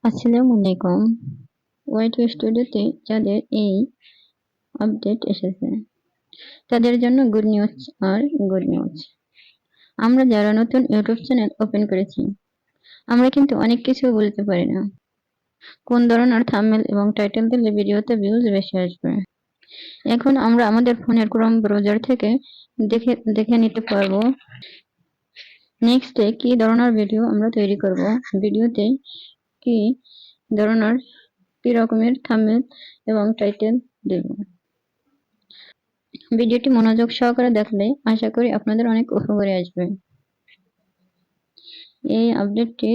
আসসালামু আলাইকুম। ওয়াইটি স্টুডিওতে যাদের এই আপডেট এসেছে তাদের জন্য গুড নিউজ আর গুড নিউজ। আমরা যারা নতুন ইউটিউব চ্যানেল ওপেন করেছি আমরা কিন্তু অনেক কিছু বলতে পারি না, কোন ধরনের থাম্বনেল এবং টাইটেল দিলে ভিডিওতে ভিউজ বেশি আসবে। এখন আমরা আমাদের ফোনের ক্রোম ব্রাউজার থেকে দেখে নিতে পারবো নেক্সটে কি ধরনের ভিডিও আমরা তৈরি করব, ভিডিওতে কি ধরনের কি রকমের থাম্বনেল এবং টাইটেল দেব। ভিডিওটি মনোযোগ সহকারে দেখলে আশা করি আপনাদের অনেক উপকারে আসবে। এই আপডেটটি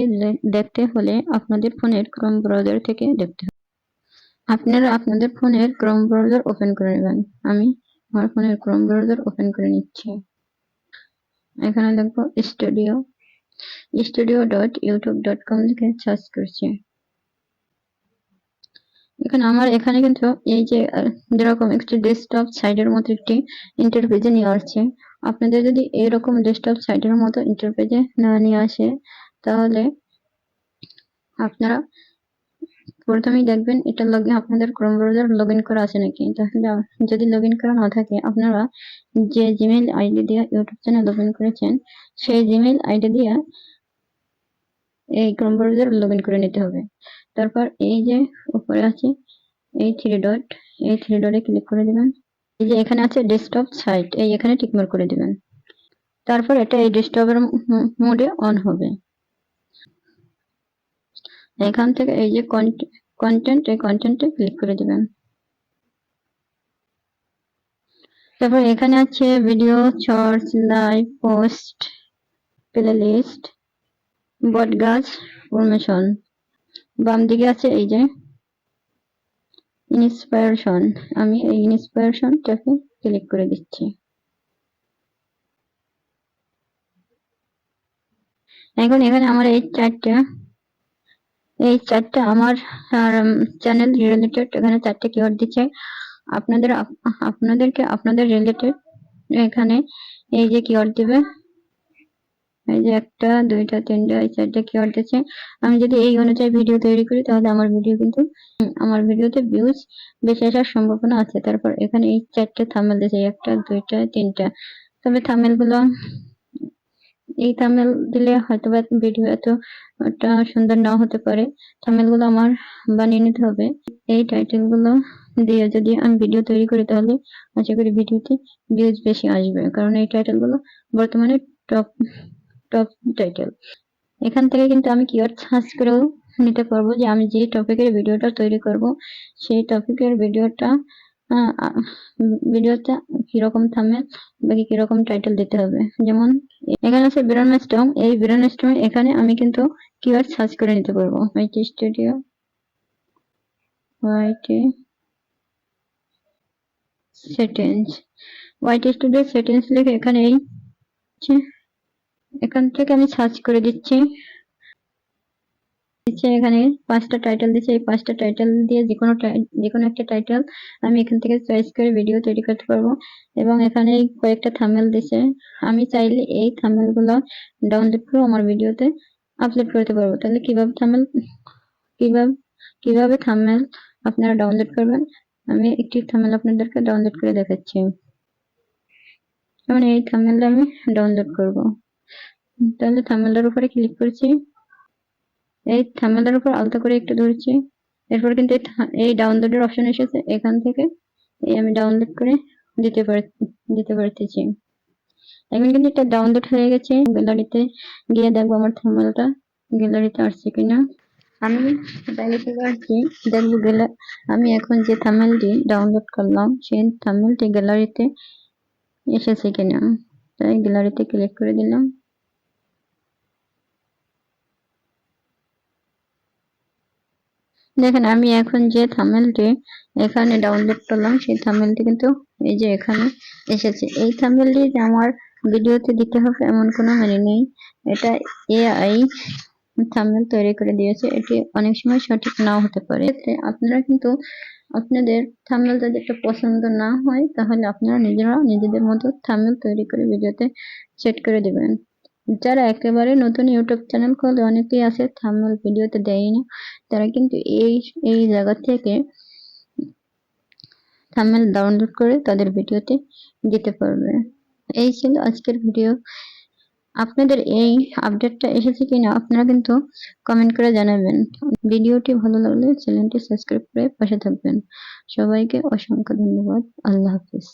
দেখতে হলে আপনাদের ফোনের ক্রোম ব্রাউজার থেকে দেখতে হবে। আপনারা আপনাদের ফোনের ক্রোম ব্রাউজার ওপেন করে নেবেন। আমি আমার ফোনের ক্রোম ব্রাউজার ওপেন করে নিচ্ছি। এখানে দেখবো studio.youtube.com লিখে সার্চ করছি। এখানে কিন্তু এই যে যেরকম একটি ডেস্কটপ সাইটের মতো একটি ইন্টারপেজে নিয়ে আসছে। আপনাদের যদি এরকম ডেস্কটপ সাইটের মতো ইন্টারপেজে না নিয়ে আসে তাহলে আপনারা প্রথমেই দেখবেন এটা আপনাদের ক্রোম ব্রাউজার লগইন করা আছে নাকি। তাহলে যদি লগইন করা না থাকে আপনারা যে জিমেইল আইডি দিয়ে ইউটিউব চ্যানেল ওপেন করেছেন সেই জিমেইল আইডি দিয়ে এই ক্রোম ব্রাউজার লগইন করে নিতে হবে। তারপর এই যে উপরে আছে এই থ্রি ডটে ক্লিক করে দিবেন। এই যে এখানে আছে ডেস্কটপ সাইট, এই এখানে টিকমার্ক করে দিবেন। তারপর এটা এই ডেস্কটপের মোডে অন হবে। এখান থেকে এই যে কন্টেন্ট এই কন্টেন্টে ক্লিক করে দিবেন। তারপর এখানে আছে video, shorts, live, post, playlist, podcast, ফরমেশন। বাম দিকে আছে এই যে ইন্সপায়ারেশন, আমি এই ইন্সপায়ারেশনটাকে ক্লিক করে দিচ্ছি। এখন এখানে আমার এই চারটা আমার চ্যানেল রিলেটেড, এখানে চারটে কিওয়ার্ড দিচ্ছে। আপনাদেরকে আপনাদের রিলেটেড এখানে এই যে কিওয়ার্ড দিবে, এই যে একটা, দুইটা, তিনটা, এই চারটা কিওয়ার্ড দিচ্ছে। আমি যদি এই অনুযায়ী ভিডিও তৈরি করি তাহলে আমার ভিডিওতে ভিউজ বেশি আসার সম্ভাবনা আছে। তারপর এখানে এই চারটে থাম্বনেল দিচ্ছে, একটা, দুইটা, তিনটা। তবে এই থাম্বনেল দিলে হয়তো বা ভিডিও এতটা সুন্দর নাও হতে পারে। থাম্বনেল গুলো আমার বানিয়ে নিতে হবে। এই টাইটেল গুলো দিয়ে যদি আমি ভিডিও তৈরি করি তাহলে আশা করি ভিডিওতে ভিউজ বেশি আসবে, কারণ এই টাইটেল গুলো বর্তমানে টপ টাইটেল। এখান থেকে কিন্তু আমি কিওয়ার্ড সার্চ করেও নিতে পারবো যে আমি যে টপিকের ভিডিওটা তৈরি করব সেই টপিকের ভিডিওটা কিরকম থাম্বনেল বা কিরকম টাইটেল দিতে হবে। যেমন এখানে আছে ব্রেনস্টর্ম, এই ব্রেনস্টর্ম এখানে আমি কিন্তু কিওয়ার্ড সার্চ করে নিতে পারবো। ওয়াইটি স্টুডিও সেটিংস লিখে এখান থেকে আমি সার্চ করে দিচ্ছি। এখানে 5টা টাইটেল দিচ্ছে, এই 5টা টাইটেল দিয়ে যেকোনো একটা টাইটেল আমি এখান থেকে চয়েস করে ভিডিও তৈরি করতে পারবো। এবং এখানে কয়েকটা থাম্বনেল দিচ্ছে, আমি চাইলে এই থাম্বনেল গুলো ডাউনলোড করে আমার ভিডিওতে আপলোড করতে পারবো। তাহলে কিভাবে থাম্বনেল আপনারা ডাউনলোড করবেন আমি একটি থাম্বনেল আপনাদেরকে ডাউনলোড করে দেখাচ্ছি। যেমন এই থাম্বনেলটা আমি ডাউনলোড করব। তাহলে থাম্বনেলের উপরে ক্লিক করছি, এই থাম্বনেলের উপর আলতো করে একটু ধরছি। এরপর কিন্তু এই ডাউনলোডের অপশন এসেছে, এখান থেকে আমি ডাউনলোড করে দিতে পারতেছি। এখন কিন্তু এটা ডাউনলোড হয়ে গেছে। গ্যালারিতে গিয়ে দেখবো আমার থাম্বনেলটা গ্যালারিতে আসছে কিনা। আমি গ্যালারিতে আসছি, দেখবো আমি এখন যে থাম্বনেলটি ডাউনলোড করলাম সেই থাম্বনেলটি গ্যালারিতে এসেছে কিনা। তাই গ্যালারিতে ক্লিক করে দিলাম। দেখেন আমি এখন যে থাম্বনেলটি এখানে ডাউনলোড করলাম সেই থাম্বনেলটি কিন্তু এই যে এখানে এসেছে। এই থাম্বনেলটি যে আমার ভিডিওতে দিতে হবে এমন কোনো মানে নেই, এটা এআই থাম্বনেল তৈরি করে দিয়েছে। এটি অনেক সময় সঠিক নাও হতে পারে। আপনারা কিন্তু আপনাদের থাম্বনেল যদি একটা পছন্দ না হয় তাহলে আপনারা নিজেদের মতো থাম্বনেল তৈরি করে ভিডিওতে সেট করে দিবেন। যারা একেবারে নতুন ইউটিউব চ্যানেল খোলে অনেকেই আছে থাম্বনেল ভিডিওতে দেয় না, তারা কিন্তু এই জায়গা থেকে থাম্বনেল ডাউনলোড করে তাদের ভিডিওতে দিতে পারবে। এই ছিল আজকের ভিডিও। আপনাদের এই আপডেটটা এসেছে কিনা আপনারা কিন্তু কমেন্ট করে জানাবেন। ভিডিওটি ভালো লাগলে চ্যানেলটি সাবস্ক্রাইব করে পাশে থাকবেন। সবাইকে অসংখ্য ধন্যবাদ। আল্লাহ হাফিজ।